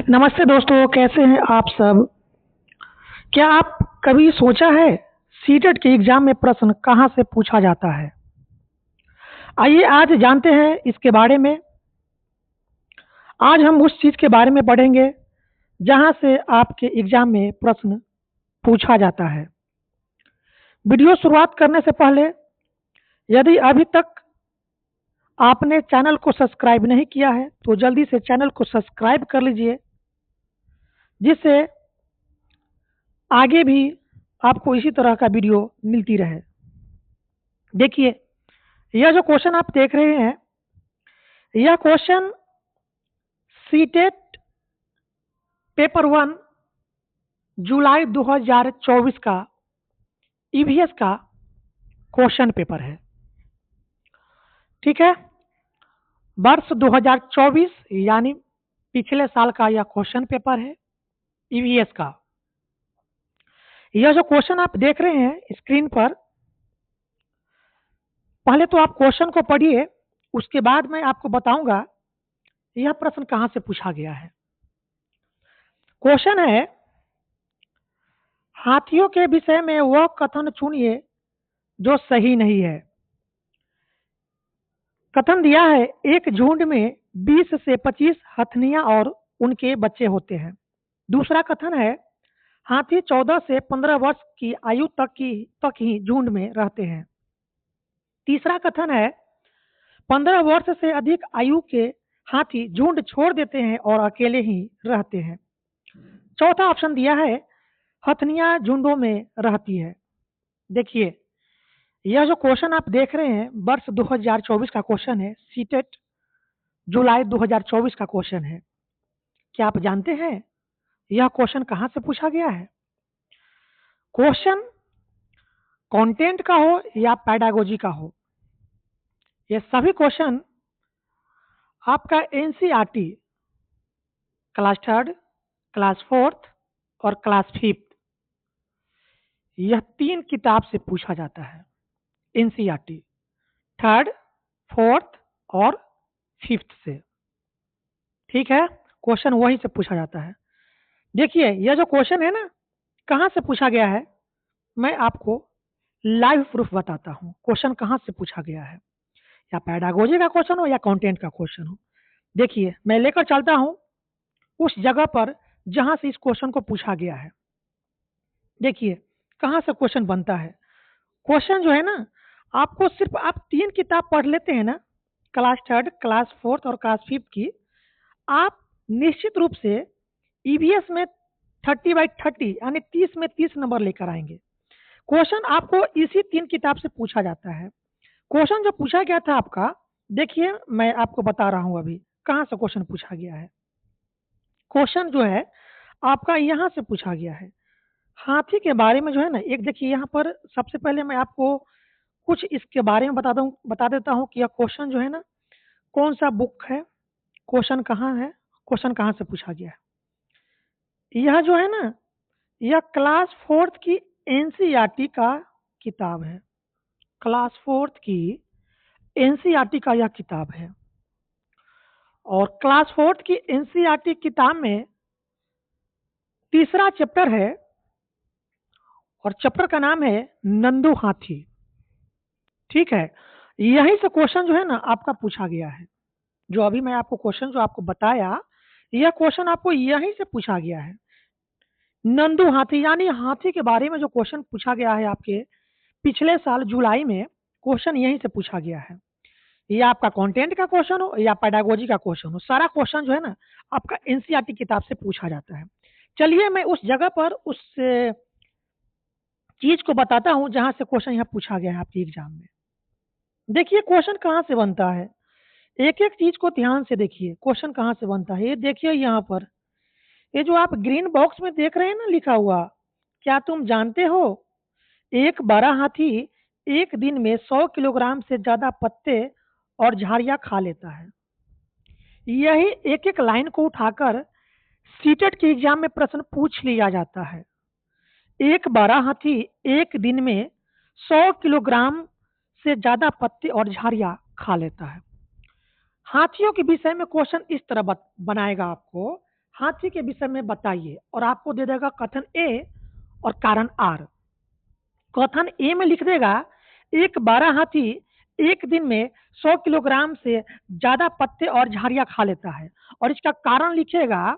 नमस्ते दोस्तों, कैसे हैं आप सब। क्या आप कभी सोचा है सीटेट के एग्जाम में प्रश्न कहाँ से पूछा जाता है। आइए आज जानते हैं इसके बारे में। आज हम उस चीज के बारे में पढ़ेंगे जहाँ से आपके एग्जाम में प्रश्न पूछा जाता है। वीडियो शुरुआत करने से पहले यदि अभी तक आपने चैनल को सब्सक्राइब नहीं किया है तो जल्दी से चैनल को सब्सक्राइब कर लीजिए, जिससे आगे भी आपको इसी तरह का वीडियो मिलती रहे। देखिए, यह जो क्वेश्चन आप देख रहे हैं, यह क्वेश्चन सीटेट पेपर 1 जुलाई 2024 का ईवीएस का क्वेश्चन पेपर है। ठीक है, वर्ष 2024 यानी पिछले साल का यह क्वेश्चन पेपर है ईवीएस का। यह जो क्वेश्चन आप देख रहे हैं स्क्रीन पर, पहले तो आप क्वेश्चन को पढ़िए, उसके बाद मैं आपको बताऊंगा यह प्रश्न कहां से पूछा गया है। क्वेश्चन है, हाथियों के विषय में वह कथन चुनिए जो सही नहीं है। कथन दिया है, एक झुंड में 20 से 25 हथनियां और उनके बच्चे होते हैं। दूसरा कथन है, हाथी 14 से 15 वर्ष की आयु तक ही झुंड में रहते हैं। तीसरा कथन है, 15 वर्ष से अधिक आयु के हाथी झुंड छोड़ देते हैं और अकेले ही रहते हैं। चौथा ऑप्शन दिया है, हथनियां झुंडों में रहती है। देखिए, यह जो क्वेश्चन आप देख रहे हैं वर्ष 2024 का क्वेश्चन है, सीटेट जुलाई 2024 का क्वेश्चन है। क्या आप जानते हैं यह क्वेश्चन कहां से पूछा गया है। क्वेश्चन कंटेंट का हो या पेडागोजी का हो, यह सभी क्वेश्चन आपका एनसीईआरटी क्लास 3, क्लास 4 और क्लास 5, यह 3 किताब से पूछा जाता है। एनसीईआरटी 3, 4 और 5 से। ठीक है, क्वेश्चन वहीं से पूछा जाता है। देखिए, यह जो क्वेश्चन है ना, कहां से पूछा गया है, मैं आपको लाइव प्रूफ बताता हूं क्वेश्चन कहां से पूछा गया है, या पेडागोजी का क्वेश्चन हो या कंटेंट का क्वेश्चन हो। देखिए, मैं लेकर चलता हूं उस जगह पर जहां से इस क्वेश्चन को पूछा गया है। देखिए, कहां से क्वेश्चन बनता है। क्वेश्चन जो है ना, आपको सिर्फ आप 3 किताब पढ़ लेते हैं ना, क्लास 3, क्लास 4 और क्लास 5 की, आप निश्चित रूप से ईवीएस में 30/30 यानी 30 में 30 नंबर लेकर आएंगे। क्वेश्चन आपको इसी 3 किताब से पूछा जाता है। क्वेश्चन जो पूछा गया था आपका, देखिए मैं आपको बता रहा हूं अभी कहां से क्वेश्चन पूछा गया है। क्वेश्चन जो है आपका यहां से पूछा गया है, हाथी के बारे में जो है ना। एक देखिए, यहाँ पर सबसे पहले मैं आपको कुछ इसके बारे में बता देता हूँ कि यह क्वेश्चन जो है ना, कौन सा बुक है, क्वेश्चन कहाँ है, क्वेश्चन कहाँ से पूछा गया है। यह जो है ना, यह क्लास 4 की एनसीईआरटी का किताब है। क्लास 4 की एनसीईआरटी का यह किताब है, और क्लास 4 की एनसीईआरटी किताब में तीसरा चैप्टर है, और चैप्टर का नाम है नंदू हाथी। ठीक है, यहीं से क्वेश्चन जो है ना आपका पूछा गया है। जो अभी मैं आपको क्वेश्चन जो आपको बताया, यह क्वेश्चन आपको यहीं से पूछा गया है। नंदू हाथी यानी हाथी के बारे में जो क्वेश्चन पूछा गया है आपके पिछले साल जुलाई में, क्वेश्चन यहीं से पूछा गया है। ये आपका कंटेंट का क्वेश्चन हो या पेडागोजी का क्वेश्चन हो, सारा क्वेश्चन जो है ना आपका एनसीईआरटी किताब से पूछा जाता है। चलिए मैं उस जगह पर उस चीज को बताता हूं जहां से क्वेश्चन यहाँ पूछा गया है आपके एग्जाम में। देखिए, क्वेश्चन कहाँ से बनता है, एक एक चीज को ध्यान से देखिए। क्वेश्चन कहाँ से बनता है, ये देखिए यहाँ पर, ये जो आप ग्रीन बॉक्स में देख रहे हैं ना लिखा हुआ, क्या तुम जानते हो एक बड़ा हाथी एक दिन में 100 किलोग्राम से ज्यादा पत्ते और झाड़ियां खा लेता है। यही एक एक लाइन को उठाकर सीटेट के एग्जाम में प्रश्न पूछ लिया जाता है। एक बड़ा हाथी एक दिन में 100 किलोग्राम से ज्यादा पत्ते और झाड़ियां खा लेता है। हाथियों के विषय में क्वेश्चन इस तरह बनाएगा आपको, हाथी के विषय में बताइए, और आपको दे देगा कथन ए और कारण आर। कथन ए में लिख देगा एक बारह हाथी एक दिन में 100 किलोग्राम से ज्यादा पत्ते और झाड़ियां खा लेता है, और इसका कारण लिखेगा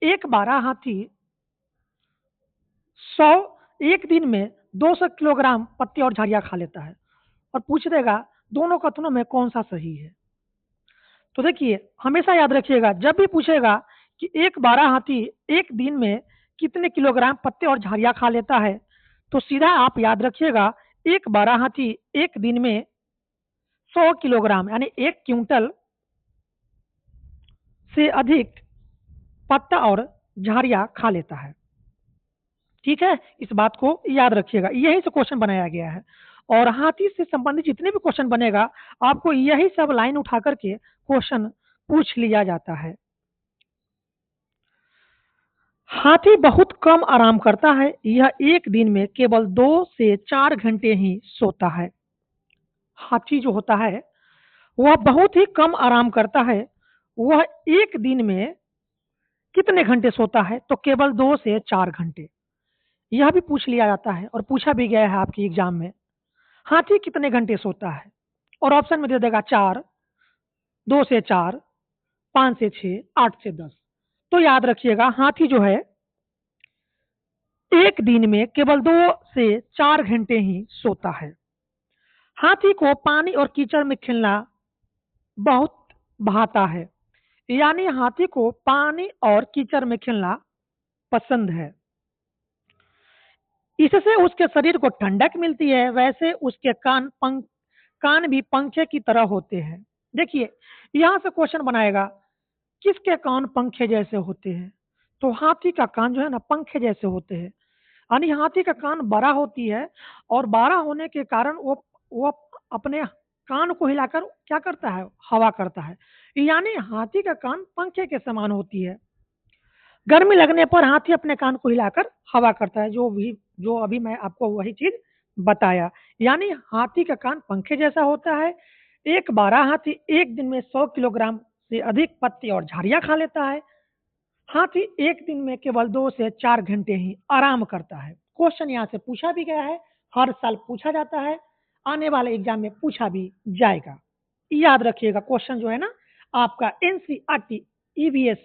एक बारह हाथी 100 एक दिन में 200 किलोग्राम पत्ते और झाड़ियां खा लेता है, और पूछ देगा दोनों कथनों में कौन सा सही है। तो देखिए, हमेशा याद रखिएगा जब भी पूछेगा कि एक बारह हाथी एक दिन में कितने किलोग्राम पत्ते और झाड़ियां खा लेता है, तो सीधा आप याद रखिएगा एक बारह हाथी एक दिन में 100 किलोग्राम यानी 1 क्विंटल से अधिक पत्ता और झाड़ियां खा लेता है। ठीक है, इस बात को याद रखिएगा, यही से क्वेश्चन बनाया गया है। और हाथी से संबंधित जितने भी क्वेश्चन बनेगा आपको यही सब लाइन उठा करके क्वेश्चन पूछ लिया जाता है। हाथी बहुत कम आराम करता है, यह एक दिन में केवल 2 से 4 घंटे ही सोता है। हाथी जो होता है वह बहुत ही कम आराम करता है, वह एक दिन में कितने घंटे सोता है, तो केवल 2 से 4 घंटे। यह भी पूछ लिया जाता है और पूछा भी गया है आपकी एग्जाम में, हाथी कितने घंटे सोता है, और ऑप्शन में दे देगा 4, 2 से 4, 5 से 6, 8 से 10। तो याद रखिएगा हाथी जो है एक दिन में केवल 2 से 4 घंटे ही सोता है। हाथी को पानी और कीचड़ में खेलना बहुत भाता है, यानी हाथी को पानी और कीचड़ में खेलना पसंद है। इससे उसके शरीर को ठंडक मिलती है, वैसे उसके कान भी पंखे की तरह होते हैं। देखिए, यहां से क्वेश्चन बनाएगा किसके कान पंखे जैसे होते हैं, तो हाथी का कान जो है ना पंखे जैसे होते हैं, यानी हाथी का कान बड़ा होती है, और बड़ा होने के कारण वो अपने कान को हिलाकर क्या करता है, हवा करता है, यानी हाथी का कान पंखे के समान होती है। गर्मी लगने पर हाथी अपने कान को हिलाकर हवा करता है, जो अभी मैं आपको वही चीज बताया, यानी हाथी का कान पंखे जैसा होता है। एक बारह हाथी एक दिन में 100 किलोग्राम से अधिक पत्ती और झाड़ियां खा लेता है। हाथी एक दिन में केवल 2 से 4 घंटे ही आराम करता है। क्वेश्चन यहाँ से पूछा भी गया है, हर साल पूछा जाता है, आने वाले एग्जाम में पूछा भी जाएगा। याद रखिएगा क्वेश्चन जो है ना आपका NCERT EVS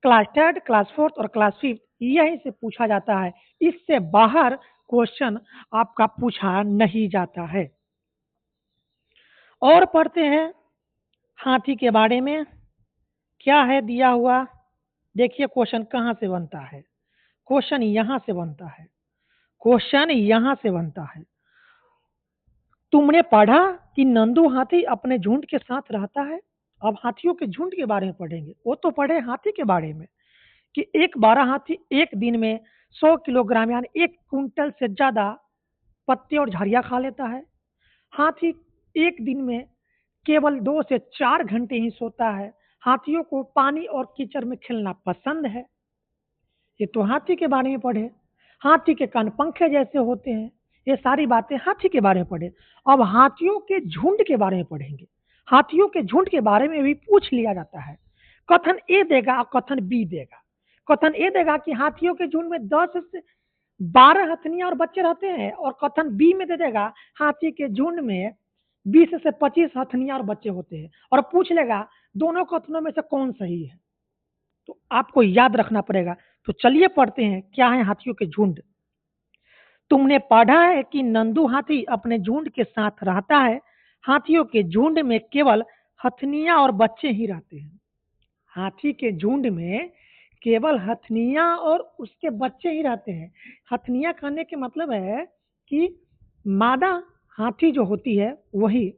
class third, class fourth और क्लास फिफ्थ यहीं से पूछा जाता है, इससे बाहर क्वेश्चन आपका पूछा नहीं जाता है। और पढ़ते हैं हाथी के बारे में, क्या है दिया हुआ। देखिए क्वेश्चन कहाँ से बनता है, क्वेश्चन यहाँ से बनता है, क्वेश्चन यहाँ से बनता है। तुमने पढ़ा कि नंदू हाथी अपने झुंड के साथ रहता है। अब हाथियों के झुंड के बारे में पढ़ेंगे, वो तो पढ़े हाथी के बारे में कि एक बारह हाथी एक दिन में 100 किलोग्राम यानी 1 क्विंटल से ज्यादा पत्ते और झाड़ियां खा लेता है। हाथी एक दिन में केवल 2 से 4 घंटे ही सोता है। हाथियों को पानी और कीचड़ में खेलना पसंद है। ये तो हाथी के बारे में पढ़े। हाथी के कान पंखे जैसे होते हैं, ये सारी बातें हाथी के बारे में पढ़े। अब हाथियों के झुंड के बारे में पढ़ेंगे। हाथियों के झुंड के बारे में भी पूछ लिया जाता है। कथन ए देगा और कथन बी देगा। कथन ए देगा कि हाथियों के झुंड में 10 से 12 हथनियां और बच्चे रहते हैं, और कथन बी में दे देगा हाथी के झुंड में 20 से 25 हथनियां और बच्चे होते हैं, और पूछ लेगा दोनों कथनों में से कौन सही है। तो आपको याद रखना पड़ेगा। तो चलिए पढ़ते हैं क्या है हाथियों के झुंड। तुमने पढ़ा है कि नंदू हाथी अपने झुंड के साथ रहता है। हाथियों के झुंड में केवल हथनियां और बच्चे ही रहते हैं। हाथी के झुंड में केवल हथनियां और उसके बच्चे ही रहते हैं। हथनियां कहने के मतलब है कि मादा हाथी जो होती है वही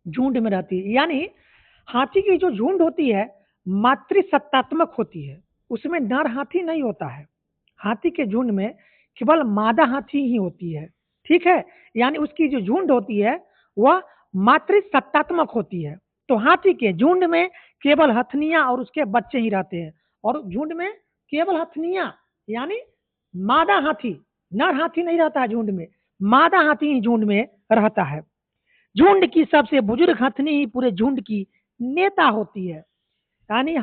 झुंड में रहती है, यानी हाथी की जो झुंड होती है मातृसत्तात्मक होती है, उसमें नर हाथी नहीं होता है। हाथी के झुंड में केवल मादा हाथी ही होती है। ठीक है, यानी उसकी जो झुंड होती है वह मातृसत्तात्मक होती है। तो हाथी के झुंड में केवल हथनियां और उसके बच्चे ही रहते हैं, और झुंड में केवल हथनियां यानी मादा हाथी, नर हाथी नहीं रहता है झुंड में, मादा हाथी ही झुंड में रहता है। झुंड की सबसे बुजुर्ग हथनी ही पूरे झुंड की नेता होती है। यानी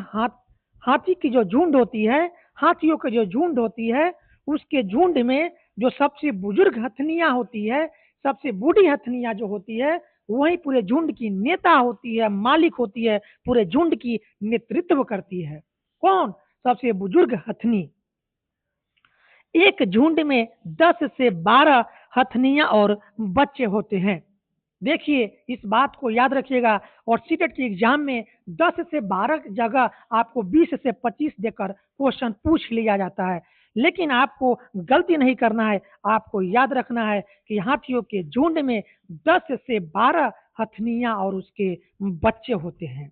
हाथी की जो झुंड होती है, हाथियों की जो झुंड होती है, उसके झुंड में जो सबसे बुजुर्ग हथनियां होती है, सबसे बूढ़ी हथनियां जो होती है, वही पूरे झुंड की नेता होती है, मालिक होती है, पूरे झुंड की नेतृत्व करती है। कौन? सबसे बुजुर्ग हथनी। एक झुंड में 10 से 12 हथनियां और बच्चे होते हैं। देखिए, इस बात को याद रखिएगा। और सीटेट के एग्जाम में 10 से 12 जगह आपको 20 से 25 देकर क्वेश्चन पूछ लिया जाता है, लेकिन आपको गलती नहीं करना है। आपको याद रखना है कि हाथियों के झुंड में 10 से 12 हथनियां और उसके बच्चे होते हैं।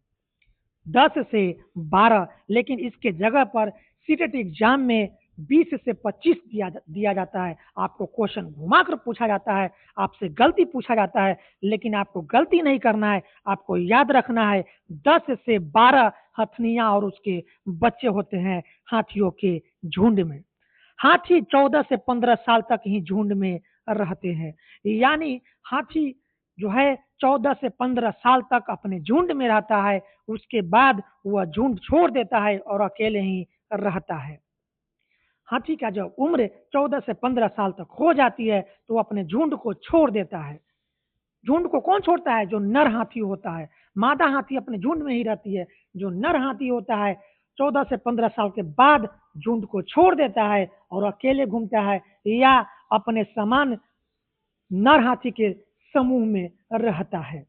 10 से 12, लेकिन इसके जगह पर सीटेट एग्जाम में 20 से 25 दिया जाता है। आपको क्वेश्चन घुमाकर पूछा जाता है, आपसे गलती पूछा जाता है, लेकिन आपको गलती नहीं करना है। आपको याद रखना है 10 से 12 हथनियां और उसके बच्चे होते हैं हाथियों के झुंड में। हाथी 14 से 15 साल तक ही झुंड में रहते हैं। यानी हाथी जो है 14 से 15 साल तक अपने झुंड में रहता है, उसके बाद वह झुंड छोड़ देता है और अकेले ही रहता है। हाथी का जब उम्र 14 से 15 साल तक हो जाती है तो वो अपने झुंड को छोड़ देता है। झुंड को कौन छोड़ता है? जो नर हाथी होता है। मादा हाथी अपने झुंड में ही रहती है। जो नर हाथी होता है 14 से 15 साल के बाद झुंड को छोड़ देता है और अकेले घूमता है या अपने समान नर हाथी के समूह में रहता है।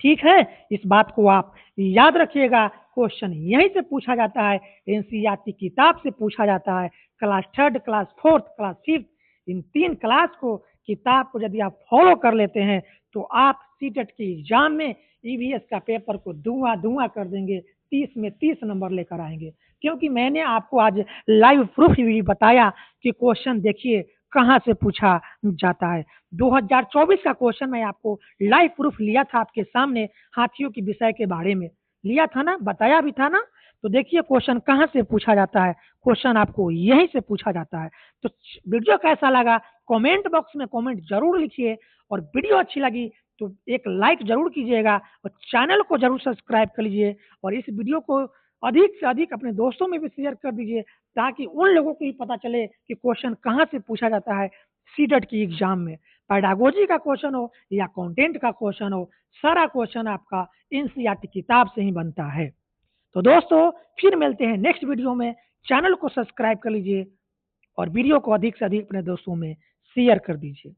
ठीक है, इस बात को आप याद रखिएगा। क्वेश्चन यहीं से पूछा जाता है, एनसीईआरटी किताब से पूछा जाता है। Class third, class fourth, class fifth, इन 3 क्लास को, किताब को यदि आप फॉलो कर लेते हैं तो आप सीटेट के एग्जाम में ईवीएस का पेपर को धुआं धुआं कर देंगे, 30 में 30 नंबर लेकर आएंगे। क्योंकि मैंने आपको आज लाइव प्रूफ भी बताया कि क्वेश्चन देखिए कहाँ से पूछा जाता है। 2024 का क्वेश्चन मैं आपको लाइव प्रूफ लिया था आपके सामने, हाथियों की विषय के बारे में लिया था ना, बताया भी था ना। तो देखिए क्वेश्चन कहाँ से पूछा जाता है, क्वेश्चन आपको यहीं से पूछा जाता है। तो वीडियो कैसा लगा कमेंट बॉक्स में कमेंट जरूर लिखिए, और वीडियो अच्छी लगी तो एक लाइक जरूर कीजिएगा, और चैनल को जरूर सब्सक्राइब कर लीजिए, और इस वीडियो को अधिक से अधिक अपने दोस्तों में भी शेयर कर दीजिए, ताकि उन लोगों को भी पता चले कि क्वेश्चन कहाँ से पूछा जाता है सीटेट की एग्जाम में। पैडागोजी का क्वेश्चन हो या कंटेंट का क्वेश्चन हो, सारा क्वेश्चन आपका एनसीईआरटी किताब से ही बनता है। तो दोस्तों, फिर मिलते हैं नेक्स्ट वीडियो में। चैनल को सब्सक्राइब कर लीजिए और वीडियो को अधिक से अधिक अपने दोस्तों में शेयर कर दीजिए।